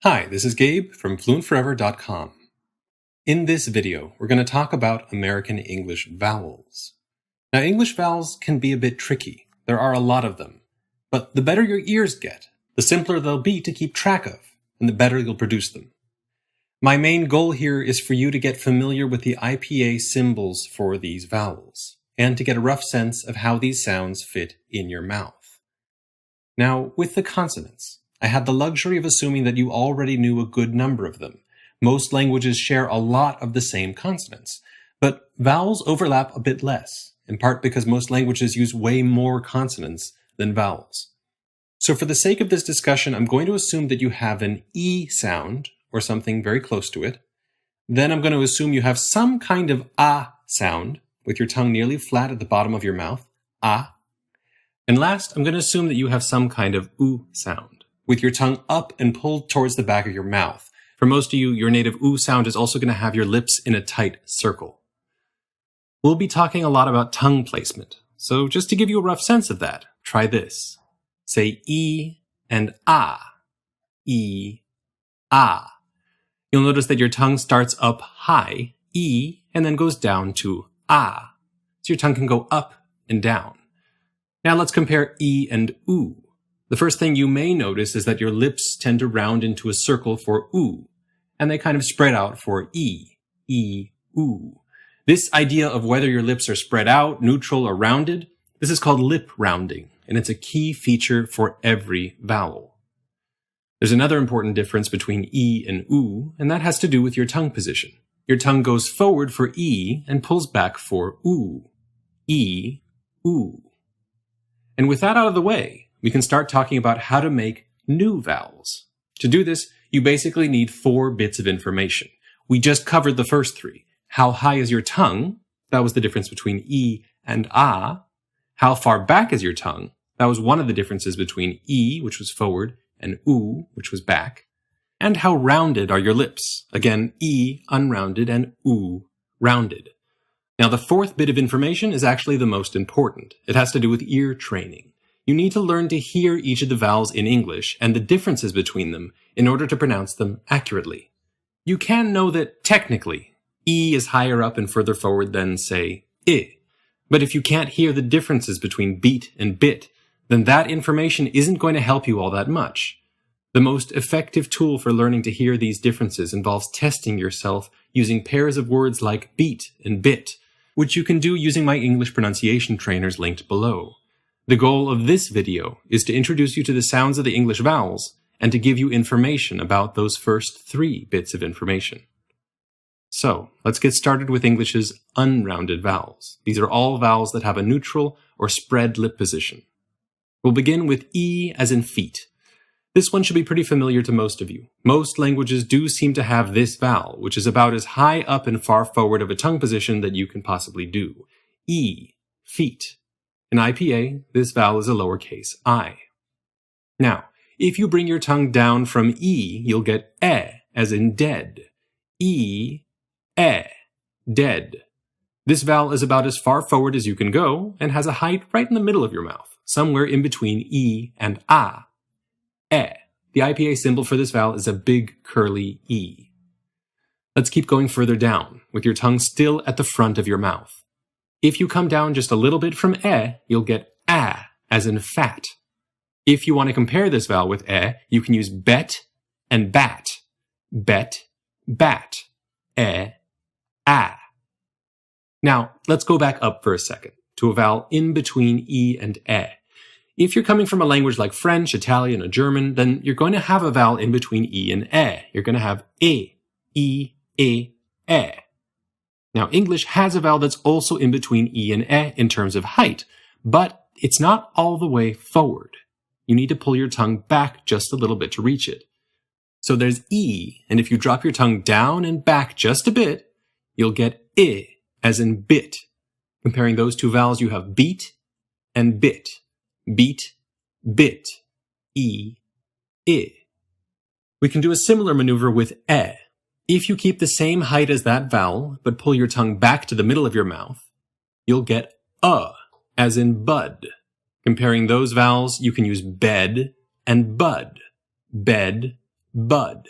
Hi, this is Gabe from fluentforever.com. In this video, we're going to talk about American English vowels. Now, English vowels can be a bit tricky. There are a lot of them. But the better your ears get, the simpler they'll be to keep track of, and the better you'll produce them. My main goal here is for you to get familiar with the IPA symbols for these vowels, and to get a rough sense of how these sounds fit in your mouth. Now, with the consonants, I had the luxury of assuming that you already knew a good number of them. Most languages share a lot of the same consonants, but vowels overlap a bit less, in part because most languages use way more consonants than vowels. So for the sake of this discussion, I'm going to assume that you have an E sound, or something very close to it. Then I'm going to assume you have some kind of ah sound, with your tongue nearly flat at the bottom of your mouth, ah. And last, I'm going to assume that you have some kind of oo sound, with your tongue up and pulled towards the back of your mouth. For most of you, your native oo sound is also going to have your lips in a tight circle. We'll be talking a lot about tongue placement, so just to give you a rough sense of that, try this. Say E and ah. E, ah. You'll notice that your tongue starts up high, E, and then goes down to ah. So your tongue can go up and down. Now let's compare E and oo. The first thing you may notice is that your lips tend to round into a circle for oo, and they kind of spread out for E, oo. This idea of whether your lips are spread out, neutral, or rounded, this is called lip rounding, and it's a key feature for every vowel. There's another important difference between E and oo, and that has to do with your tongue position. Your tongue goes forward for E and pulls back for oo. E, oo. And with that out of the way, we can start talking about how to make new vowels. To do this, you basically need 4 bits of information. We just covered the first 3. How high is your tongue? That was the difference between E and ah. How far back is your tongue? That was one of the differences between E, which was forward, and oo, which was back. And how rounded are your lips? Again, E, unrounded, and oo, rounded. Now, the 4th bit of information is actually the most important. It has to do with ear training. You need to learn to hear each of the vowels in English and the differences between them in order to pronounce them accurately. You can know that, technically, E is higher up and further forward than, say, I. But if you can't hear the differences between beat and bit, then that information isn't going to help you all that much. The most effective tool for learning to hear these differences involves testing yourself using pairs of words like beat and bit, which you can do using my English pronunciation trainers linked below. The goal of this video is to introduce you to the sounds of the English vowels and to give you information about those first 3 bits of information. So, let's get started with English's unrounded vowels. These are all vowels that have a neutral or spread lip position. We'll begin with E as in feet. This one should be pretty familiar to most of you. Most languages do seem to have this vowel, which is about as high up and far forward of a tongue position that you can possibly do. E, feet. In IPA, this vowel is a lowercase I. Now, if you bring your tongue down from E, you'll get as in dead. E, dead. This vowel is about as far forward as you can go and has a height right in the middle of your mouth, somewhere in between E and ah. The IPA symbol for this vowel is a big curly E. Let's keep going further down, with your tongue still at the front of your mouth. If you come down just a little bit from you'll get as in fat. If you want to compare this vowel with you can use bet and bat. Bet, bat, Now, let's go back up for a second, to a vowel in between E and If you're coming from a language like French, Italian, or German, then you're going to have a vowel in between E and You're going to have E, E. Now, English has a vowel that's also in between E and in terms of height, but it's not all the way forward. You need to pull your tongue back just a little bit to reach it. So there's E, and if you drop your tongue down and back just a bit, you'll get I, as in bit. Comparing those 2 vowels, you have beat and bit. Beat, bit, E, I. We can do a similar maneuver with If you keep the same height as that vowel, but pull your tongue back to the middle of your mouth, you'll get as in bud. Comparing those vowels, you can use bed and bud. Bed, bud,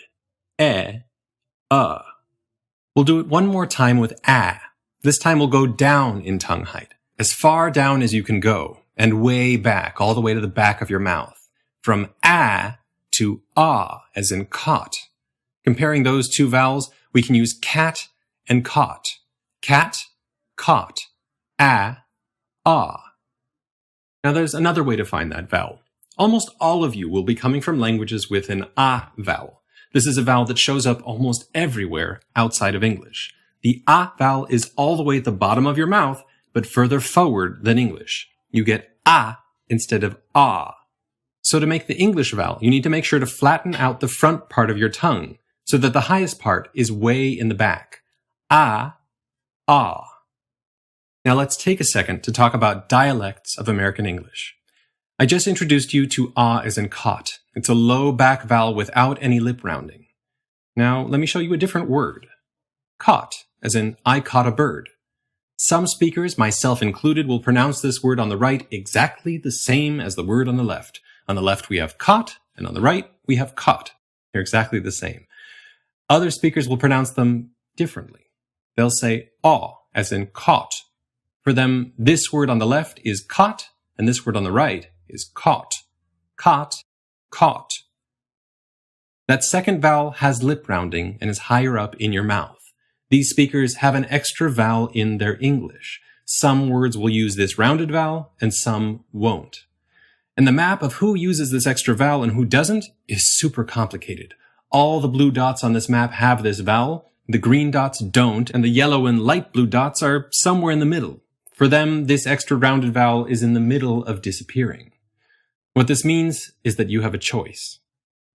We'll do it one more time with a. This time we'll go down in tongue height, as far down as you can go, and way back, all the way to the back of your mouth. From a to ah, as in caught. Comparing those two vowels, we can use cat and caught. Cat, caught, ah. Now there's another way to find that vowel. Almost all of you will be coming from languages with an ah vowel. This is a vowel that shows up almost everywhere outside of English. The ah vowel is all the way at the bottom of your mouth, but further forward than English. You get ah instead of ah. So to make the English vowel, you need to make sure to flatten out the front part of your tongue so that the highest part is way in the back. Ah, ah. Now let's take a second to talk about dialects of American English. I just introduced you to ah as in caught. It's a low back vowel without any lip rounding. Now let me show you a different word. Caught, as in I caught a bird. Some speakers, myself included, will pronounce this word on the right exactly the same as the word on the left. On the left we have caught, and on the right we have caught. They're exactly the same. Other speakers will pronounce them differently. They'll say aw, as in caught. For them, this word on the left is caught, and this word on the right is caught. Caught, caught. That second vowel has lip rounding and is higher up in your mouth. These speakers have an extra vowel in their English. Some words will use this rounded vowel, and some won't. And the map of who uses this extra vowel and who doesn't is super complicated. All the blue dots on this map have this vowel, the green dots don't, and the yellow and light blue dots are somewhere in the middle. For them, this extra rounded vowel is in the middle of disappearing. What this means is that you have a choice.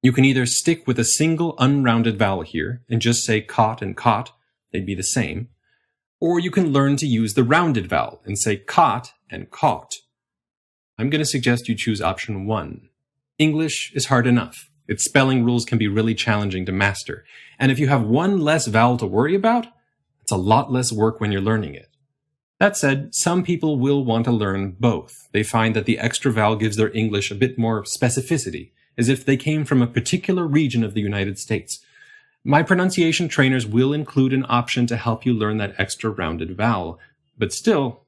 You can either stick with a single unrounded vowel here and just say caught and caught, they'd be the same, or you can learn to use the rounded vowel and say caught and caught. I'm going to suggest you choose option 1. English is hard enough. Its spelling rules can be really challenging to master, and if you have one less vowel to worry about, it's a lot less work when you're learning it. That said, some people will want to learn both. They find that the extra vowel gives their English a bit more specificity, as if they came from a particular region of the United States. My pronunciation trainers will include an option to help you learn that extra rounded vowel, but still,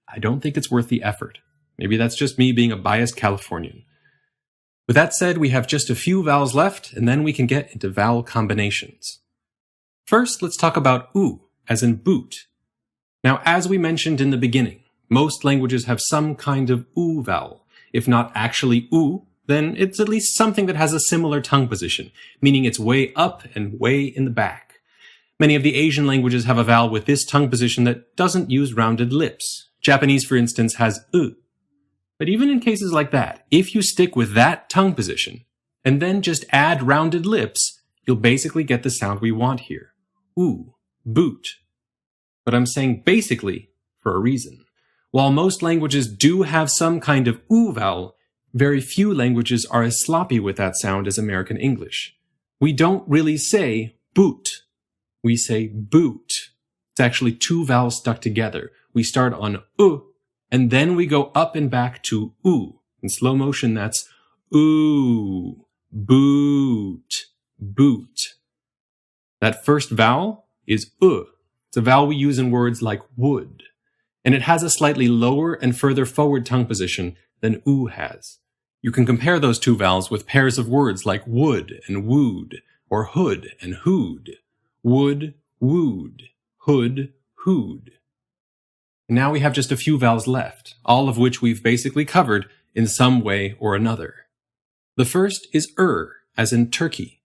I don't think it's worth the effort. Maybe that's just me being a biased Californian. With that said, we have just a few vowels left, and then we can get into vowel combinations. First, let's talk about oo, as in boot. Now, as we mentioned in the beginning, most languages have some kind of oo vowel. If not actually oo, then it's at least something that has a similar tongue position, meaning it's way up and way in the back. Many of the Asian languages have a vowel with this tongue position that doesn't use rounded lips. Japanese, for instance, has u. But even in cases like that, if you stick with that tongue position, and then just add rounded lips, you'll basically get the sound we want here. Oo, boot. But I'm saying basically for a reason. While most languages do have some kind of oo vowel, very few languages are as sloppy with that sound as American English. We don't really say boot. We say boot. It's actually two vowels stuck together. We start on u, and then we go up and back to oo. In slow motion, that's ooh, boot, boot. That first vowel is u. It's a vowel we use in words like wood, and it has a slightly lower and further forward tongue position than oo has. You can compare those two vowels with pairs of words like wood and wooed, or hood and hood. Wood, wooed, hood, hooed. And now we have just a few vowels left, all of which we've basically covered in some way or another. The first is as in turkey.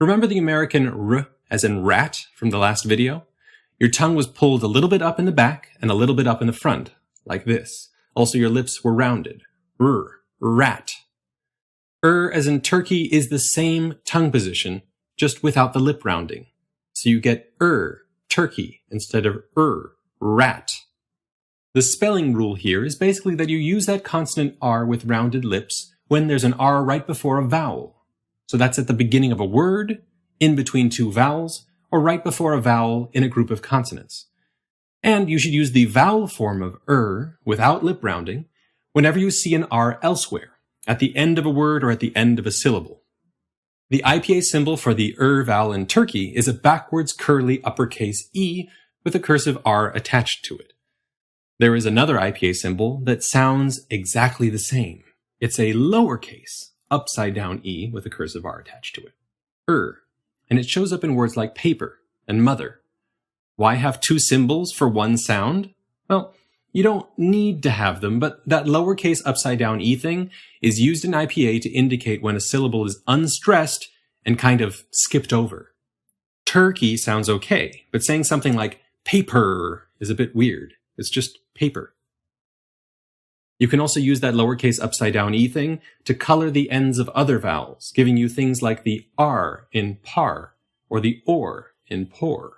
Remember the American r, as in rat, from the last video? Your tongue was pulled a little bit up in the back and a little bit up in the front, like this. Also, your lips were rounded. Rat. As in turkey is the same tongue position, just without the lip rounding. So you get turkey, instead of rat. The spelling rule here is basically that you use that consonant R with rounded lips when there's an R right before a vowel. So that's at the beginning of a word, in between two vowels, or right before a vowel in a group of consonants. And you should use the vowel form of without lip rounding whenever you see an R elsewhere, at the end of a word or at the end of a syllable. The IPA symbol for the vowel in Turkey is a backwards curly uppercase E with a cursive R attached to it. There is another IPA symbol that sounds exactly the same. It's a lowercase, upside down E with a cursive R attached to it. And it shows up in words like paper and mother. Why have two symbols for one sound? Well, you don't need to have them, but that lowercase upside down E thing is used in IPA to indicate when a syllable is unstressed and kind of skipped over. Turkey sounds okay, but saying something like paper is a bit weird. It's just paper. You can also use that lowercase upside down E thing to color the ends of other vowels, giving you things like the R in par or the OR in pour.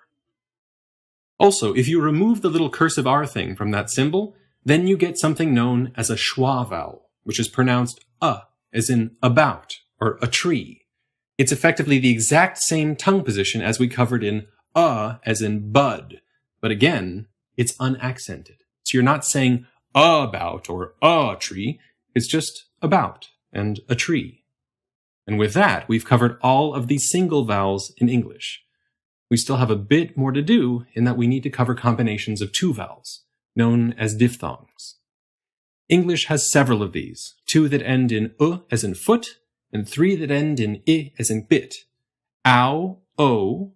Also, if you remove the little cursive R thing from that symbol, then you get something known as a schwa vowel, which is pronounced as in about or a tree. It's effectively the exact same tongue position as we covered in as in bud, but again, it's unaccented. So you're not saying about or a tree, it's just about and a tree. And with that, we've covered all of these single vowels in English. We still have a bit more to do in that we need to cover combinations of two vowels, known as diphthongs. English has several of these, 2 that end in as in foot, and 3 that end in I as in bit. Ow, o,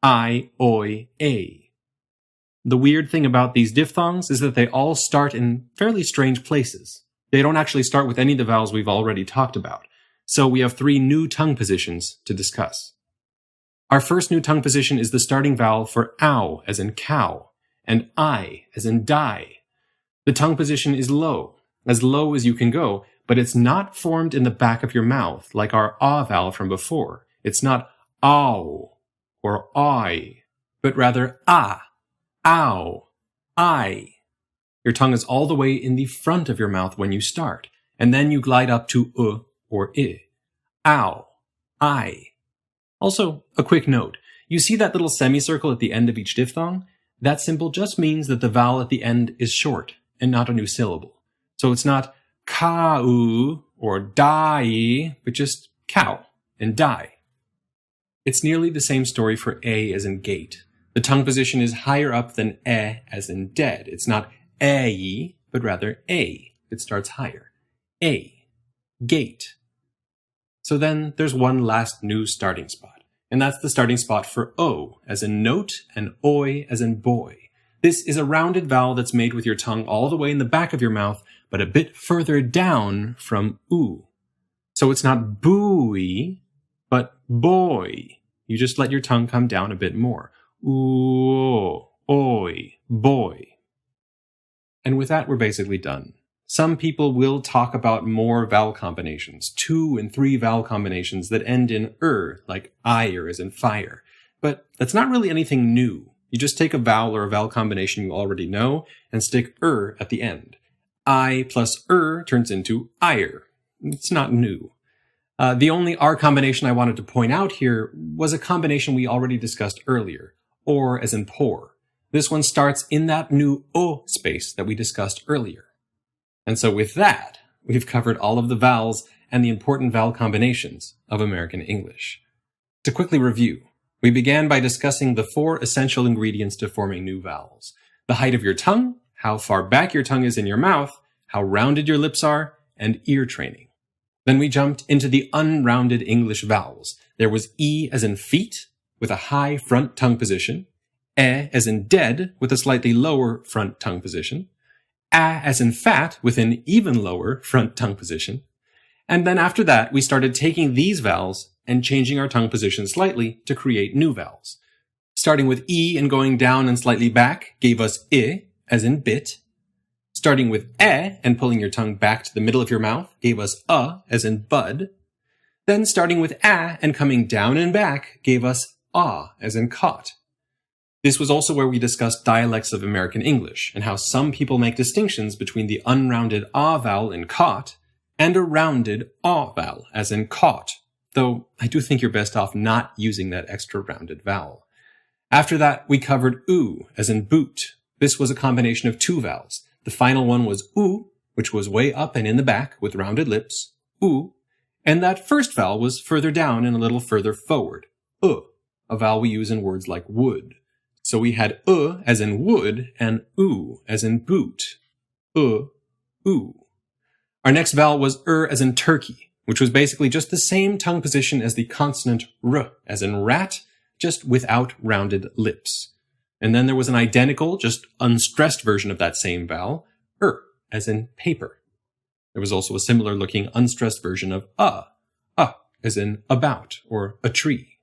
I, oi, a. The weird thing about these diphthongs is that they all start in fairly strange places. They don't actually start with any of the vowels we've already talked about. So we have 3 new tongue positions to discuss. Our first new tongue position is the starting vowel for ow, as in cow, and I, as in die. The tongue position is low as you can go, but it's not formed in the back of your mouth like our ah vowel from before. It's not ow or I, but rather ah, ow, I. Your tongue is all the way in the front of your mouth when you start, and then you glide up to or I. Ow, I. Also, a quick note. You see that little semicircle at the end of each diphthong? That symbol just means that the vowel at the end is short and not a new syllable. So it's not ka-u or die, but just cow and die. It's nearly the same story for a as in gate. The tongue position is higher up than e as in dead. It's not e, but rather a. It starts higher. A. Gate. So then there's one last new starting spot, and that's the starting spot for O as in note and oi as in boy. This is a rounded vowel that's made with your tongue all the way in the back of your mouth, but a bit further down from oo. So it's not buoy, but boy. You just let your tongue come down a bit more. Ooh, oi, boy. And with that, we're basically done. Some people will talk about more vowel combinations, 2 and 3 vowel combinations that end in like ire as in fire. But that's not really anything new. You just take a vowel or a vowel combination you already know and stick at the end. I plus turns into ire. It's not new. The only R combination I wanted to point out here was a combination we already discussed earlier, or as in pour. This one starts in that new O space that we discussed earlier. And so with that, we've covered all of the vowels and the important vowel combinations of American English. To quickly review, we began by discussing the 4 essential ingredients to forming new vowels. The height of your tongue, how far back your tongue is in your mouth, how rounded your lips are, and ear training. Then we jumped into the unrounded English vowels. There was E as in feet, with a high front tongue position, E as in dead, with a slightly lower front tongue position, A as in fat, with an even lower front tongue position. And then after that, we started taking these vowels and changing our tongue position slightly to create new vowels. Starting with E and going down and slightly back gave us I, as in bit. Starting with E and pulling your tongue back to the middle of your mouth gave us as in bud. Then starting with A and coming down and back gave us as in caught. This was also where we discussed dialects of American English and how some people make distinctions between the unrounded A vowel in caught and a rounded A vowel, as in caught, though I do think you're best off not using that extra rounded vowel. After that, we covered oo, as in boot. This was a combination of 2 vowels. The final one was oo, which was way up and in the back with rounded lips, oo, And that first vowel was further down and a little further forward. A vowel we use in words like wood. So we had as in wood and as in boot. Oo. Our next vowel was as in turkey, which was basically just the same tongue position as the consonant r as in rat, just without rounded lips. And then there was an identical, just unstressed version of that same vowel, as in paper. There was also a similar looking unstressed version of as in about or a tree.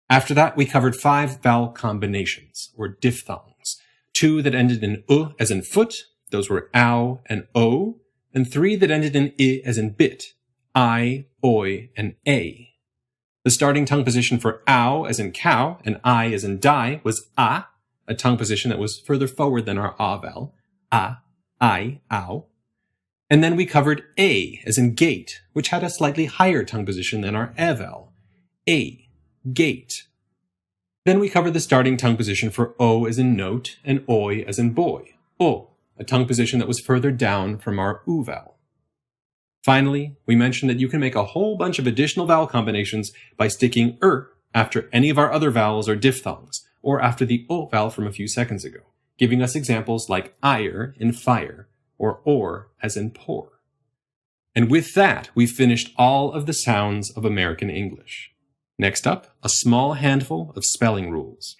After that, we covered 5 vowel combinations, or diphthongs. 2 that ended in as in foot, those were ow and o, and 3 that ended in I as in bit, I, oi, and a. The starting tongue position for ow as in cow and I as in die was a tongue position that was further forward than our vowel, I, ow. And then we covered a as in gate, which had a slightly higher tongue position than our vowel, a, gate. Then we covered the starting tongue position for o as in note and oi as in boy, a tongue position that was further down from our u vowel. Finally, we mentioned that you can make a whole bunch of additional vowel combinations by sticking after any of our other vowels or diphthongs, or after the o vowel from a few seconds ago, giving us examples like ire in fire, or as in pour. And with that, we've finished all of the sounds of American English. Next up, a small handful of spelling rules.